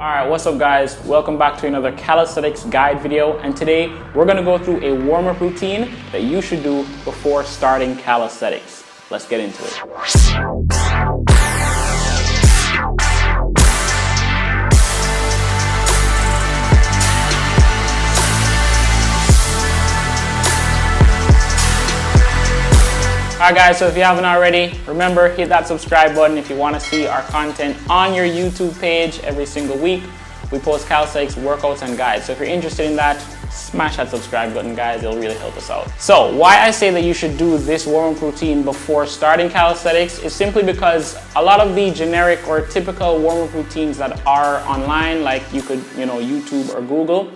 Alright, what's up guys? Welcome back to another calisthenics guide video, and today we're going to go through a warm-up routine that you should do before starting calisthenics. Let's get into it. Alright guys, so if you haven't already, remember, hit that subscribe button if you want to see our content on your YouTube page every single week. We post calisthenics workouts and guides, so if you're interested in that, smash that subscribe button guys, it'll really help us out. So why I say that you should do this warm-up routine before starting calisthenics is simply because a lot of the generic or typical warm-up routines that are online, like you could, YouTube or Google,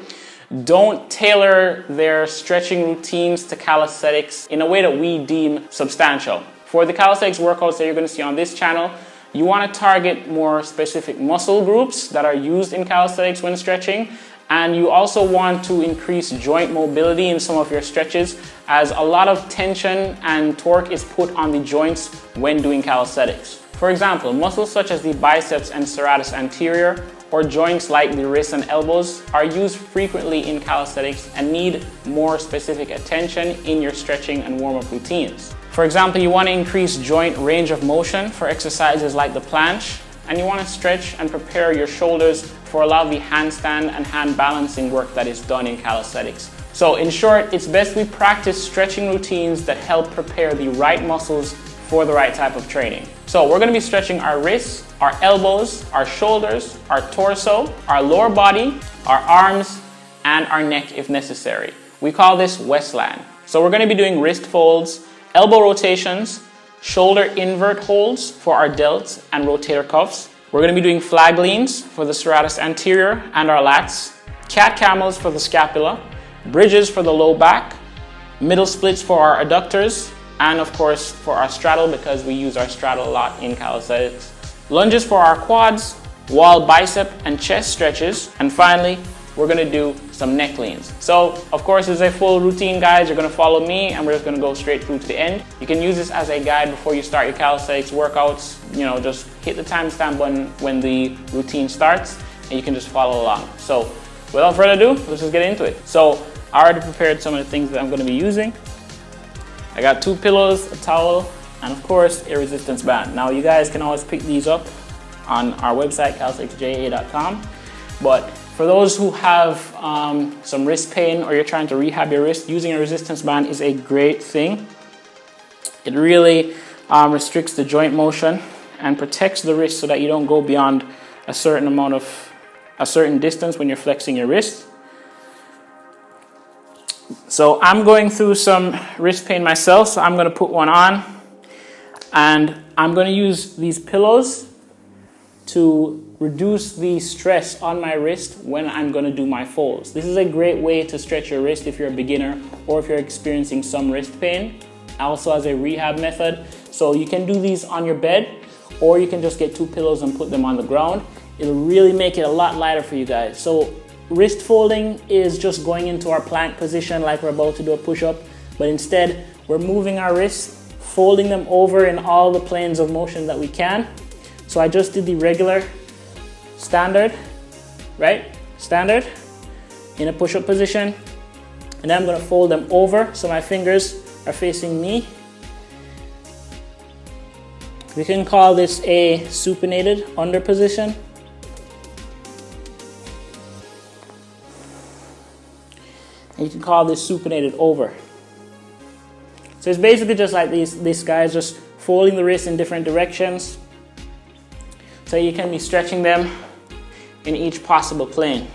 don't tailor their stretching routines to calisthenics in a way that we deem substantial. For the calisthenics workouts that you're going to see on this channel, you want to target more specific muscle groups that are used in calisthenics when stretching, and you also want to increase joint mobility in some of your stretches, as a lot of tension and torque is put on the joints when doing calisthenics. For example, muscles such as the biceps and serratus anterior, or joints like the wrists and elbows, are used frequently in calisthenics and need more specific attention in your stretching and warm-up routines. For example, you want to increase joint range of motion for exercises like the planche, and you want to stretch and prepare your shoulders for a lot of the handstand and hand balancing work that is done in calisthenics. So in short, it's best we practice stretching routines that help prepare the right muscles for the right type of training. So we're going to be stretching our wrists, our elbows, our shoulders, our torso, our lower body, our arms, and our neck if necessary. We call this Westland. So we're going to be doing wrist folds, elbow rotations, shoulder invert holds for our delts and rotator cuffs. We're going to be doing flag leans for the serratus anterior and our lats, cat camels for the scapula, bridges for the low back, middle splits for our adductors, and of course for our straddle, because we use our straddle a lot in calisthenics. Lunges for our quads, wall bicep and chest stretches, and finally we're going to do some neck leans. So of course it's a full routine guys, you're going to follow me and we're just going to go straight through to the end. You can use this as a guide before you start your calisthenics workouts. Just hit the timestamp button when the routine starts and you can just follow along. So without further ado, let's just get into it. So I already prepared some of the things that I'm going to be using. I got 2 pillows, a towel, and of course a resistance band. Now you guys can always pick these up on our website calisthenicsja.com, but for those who have some wrist pain or you're trying to rehab your wrist, using a resistance band is a great thing. It really restricts the joint motion and protects the wrist so that you don't go beyond a certain distance when you're flexing your wrist. So I'm going through some wrist pain myself, so I'm going to put one on, and I'm going to use these pillows to reduce the stress on my wrist when I'm going to do my folds. This is a great way to stretch your wrist if you're a beginner or if you're experiencing some wrist pain, also as a rehab method. So you can do these on your bed, or you can just get 2 pillows and put them on the ground. It'll really make it a lot lighter for you guys. So wrist folding is just going into our plank position like we're about to do a push-up, but instead we're moving our wrists, folding them over in all the planes of motion that we can. So I just did the regular standard, right? Standard in a push-up position, and then I'm going to fold them over so my fingers are facing me. We can call this a supinated under position. And you can call this supinated over. So it's basically just like these guys, just folding the wrists in different directions, so you can be stretching them in each possible plane.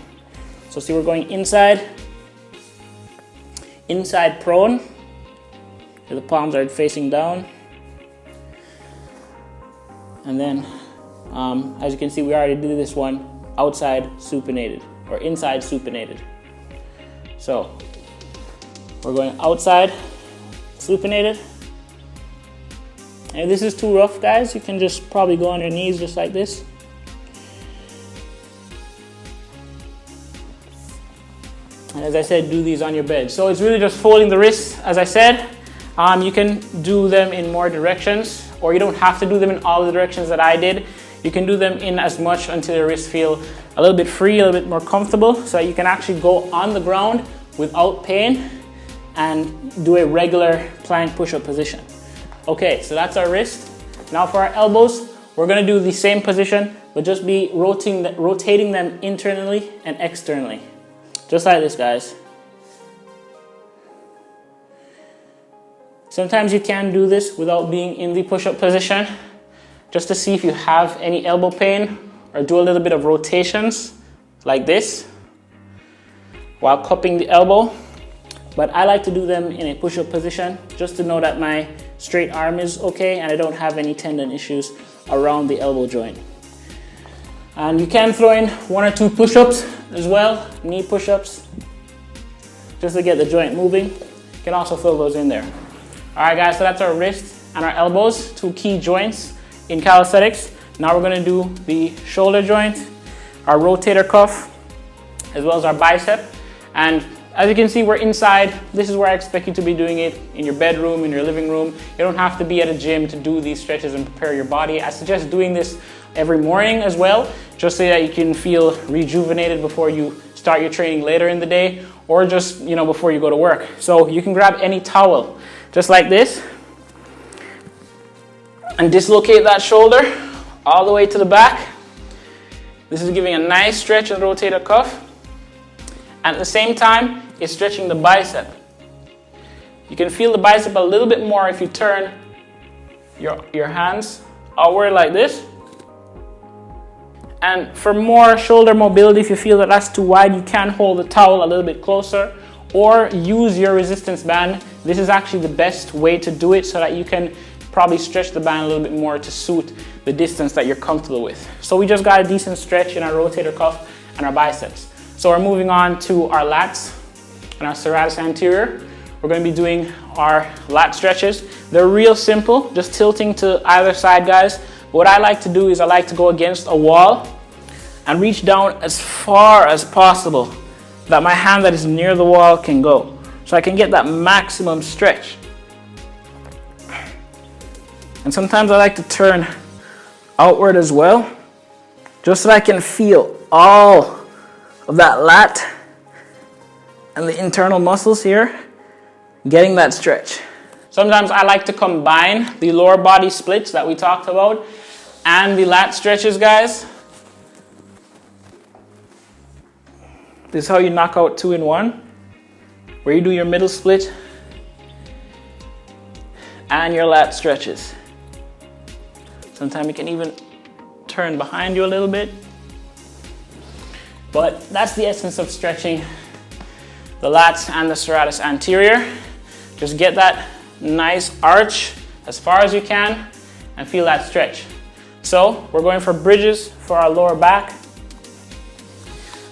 So see, we're going inside prone, so the palms are facing down. And then, as you can see, we already did this one outside supinated, or inside supinated. So we're going outside supinated. And if this is too rough, guys, you can just probably go on your knees just like this. And as I said, do these on your bed. So it's really just folding the wrists, as I said. You can do them in more directions, or you don't have to do them in all the directions that I did. You can do them in as much until your wrists feel a little bit free, a little bit more comfortable, so that you can actually go on the ground without pain and do a regular plank push-up position. Okay, so that's our wrist. Now for our elbows, we're gonna do the same position, but just be rotating them internally and externally. Just like this, guys. Sometimes you can do this without being in the push-up position, just to see if you have any elbow pain, or do a little bit of rotations like this while cupping the elbow. But I like to do them in a push-up position just to know that my straight arm is okay and I don't have any tendon issues around the elbow joint. And you can throw in 1 or 2 push-ups as well, knee push-ups, just to get the joint moving. You can also throw those in there. All right, guys, so that's our wrist and our elbows, 2 key joints in calisthenics. Now we're gonna do the shoulder joint, our rotator cuff, as well as our bicep. And as you can see, we're inside. This is where I expect you to be doing it, in your bedroom, in your living room. You don't have to be at a gym to do these stretches and prepare your body. I suggest doing this every morning as well, just so that you can feel rejuvenated before you start your training later in the day, or just, you know, before you go to work. So you can grab any towel, just like this, and dislocate that shoulder all the way to the back. This is giving a nice stretch in the rotator cuff. At the same time, it's stretching the bicep. You can feel the bicep a little bit more if you turn your hands outward like this. And for more shoulder mobility, if you feel that that's too wide, you can hold the towel a little bit closer or use your resistance band. This is actually the best way to do it, so that you can probably stretch the band a little bit more to suit the distance that you're comfortable with. So we just got a decent stretch in our rotator cuff and our biceps. So we're moving on to our lats and our serratus anterior. We're going to be doing our lat stretches. They're real simple, just tilting to either side, guys. What I like to do is I like to go against a wall and reach down as far as possible, that my hand that is near the wall can go, so I can get that maximum stretch. And sometimes I like to turn outward as well, just so I can feel all of that lat and the internal muscles here getting that stretch. Sometimes I like to combine the lower body splits that we talked about and the lat stretches, guys. This is how you knock out 2 in 1, where you do your middle split and your lat stretches. Sometimes you can even turn behind you a little bit. But that's the essence of stretching the lats and the serratus anterior. Just get that nice arch as far as you can and feel that stretch. So we're going for bridges for our lower back.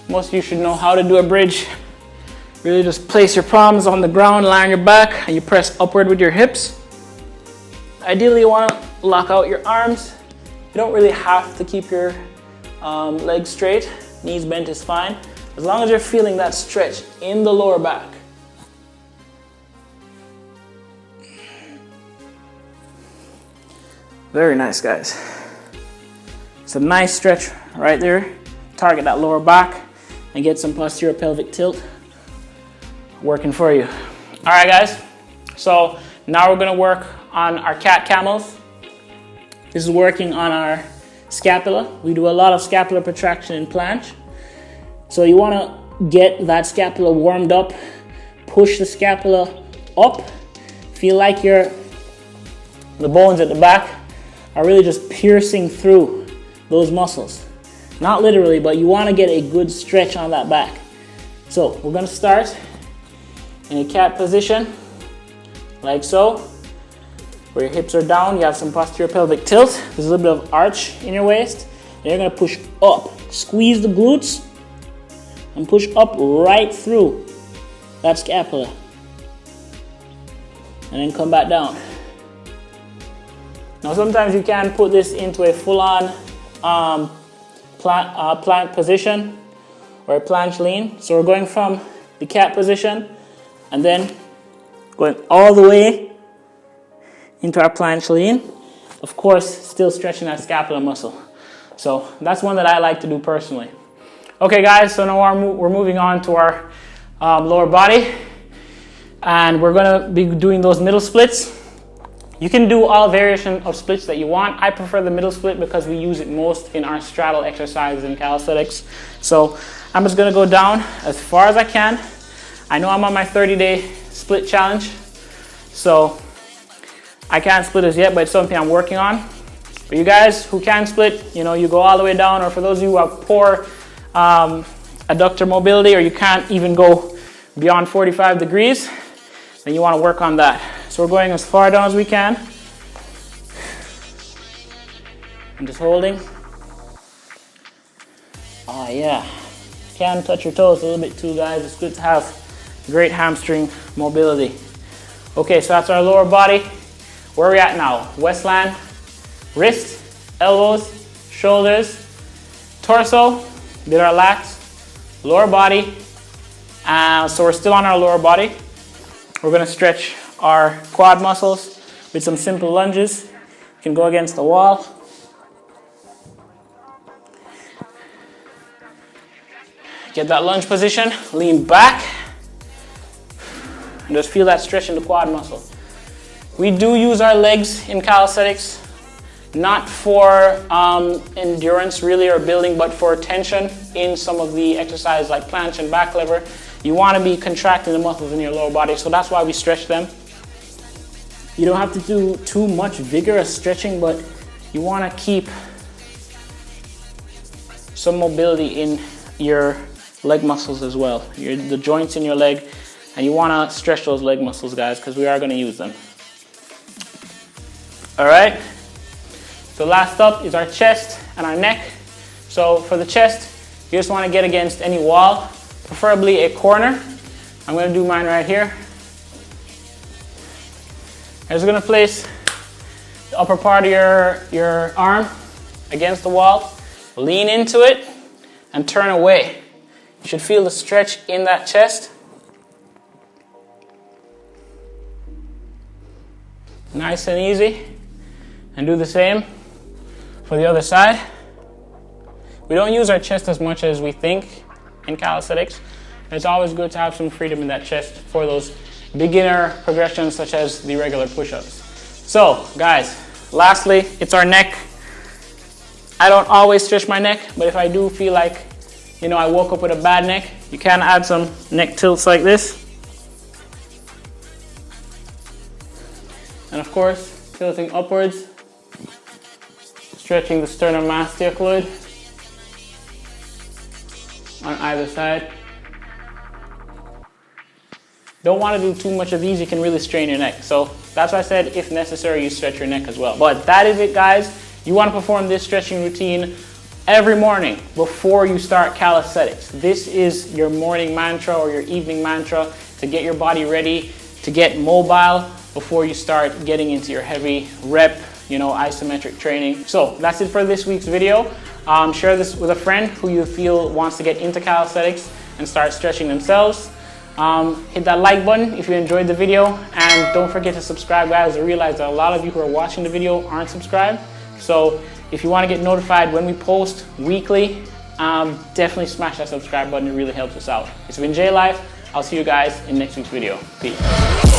Most of you should know how to do a bridge. Really just place your palms on the ground, lie on your back, and you press upward with your hips. Ideally, you want to lock out your arms. You don't really have to keep your legs straight. Knees bent is fine, as long as you're feeling that stretch in the lower back. Very nice, guys. It's a nice stretch right there. Target that lower back and get some posterior pelvic tilt working for you. All right, guys. So now we're gonna work on our cat camels. This is working on our scapula. We do a lot of scapular protraction in planche. So you want to get that scapula warmed up, push the scapula up, feel like the bones at the back are really just piercing through those muscles. Not literally, but you want to get a good stretch on that back. So we're going to start in a cat position, like so. Where your hips are down, you have some posterior pelvic tilt. There's a little bit of arch in your waist. And you're gonna push up. Squeeze the glutes and push up right through that scapula. And then come back down. Now sometimes you can put this into a full-on plank position or a planche lean. So we're going from the cat position and then going all the way into our planche lean. Of course, still stretching that scapular muscle. So that's one that I like to do personally. Okay guys, so now we're moving on to our lower body, and we're gonna be doing those middle splits. You can do all variation of splits that you want. I prefer the middle split because we use it most in our straddle exercises in calisthenics. So I'm just gonna go down as far as I can. I know I'm on my 30-day split challenge, so I can't split as yet, but it's something I'm working on. For you guys who can split, you know, you go all the way down, or for those of you who have poor adductor mobility, or you can't even go beyond 45 degrees, then you want to work on that. So we're going as far down as we can. I'm just holding. Oh yeah, can touch your toes a little bit too, guys. It's good to have great hamstring mobility. Okay, so that's our lower body. Where are we at now? Westland, wrist, elbows, shoulders, torso, did our lats, lower body. So we're still on our lower body. We're gonna stretch our quad muscles with some simple lunges. You can go against the wall. Get that lunge position, lean back, and just feel that stretch in the quad muscle. We do use our legs in calisthenics, not for endurance really or building, but for tension in some of the exercises like planche and back lever. You want to be contracting the muscles in your lower body, so that's why we stretch them. You don't have to do too much vigorous stretching, but you want to keep some mobility in your leg muscles as well, the joints in your leg, and you want to stretch those leg muscles, guys, because we are going to use them. All right, so last up is our chest and our neck. So for the chest, you just want to get against any wall, preferably a corner. I'm going to do mine right here. I'm just going to place the upper part of your arm against the wall, lean into it, and turn away. You should feel the stretch in that chest. Nice and easy. And do the same for the other side. We don't use our chest as much as we think in calisthenics. It's always good to have some freedom in that chest for those beginner progressions such as the regular push-ups. So guys, lastly, it's our neck. I don't always stretch my neck, but if I do feel like, you know, I woke up with a bad neck, you can add some neck tilts like this. And of course, tilting upwards, stretching the sternum-masticaloid on either side. Don't want to do too much of these, you can really strain your neck. So that's why I said, if necessary, you stretch your neck as well. But that is it, guys. You want to perform this stretching routine every morning before you start calisthenics. This is your morning mantra or your evening mantra to get your body ready, to get mobile before you start getting into your heavy rep, you know, isometric training. So that's it for this week's video. Share this with a friend who you feel wants to get into calisthenics and start stretching themselves. Hit that like button if you enjoyed the video, and don't forget to subscribe, guys. I realize that a lot of you who are watching the video aren't subscribed. So if you want to get notified when we post weekly, definitely smash that subscribe button. It really helps us out. It's been J Life. I'll see you guys in next week's video. Peace.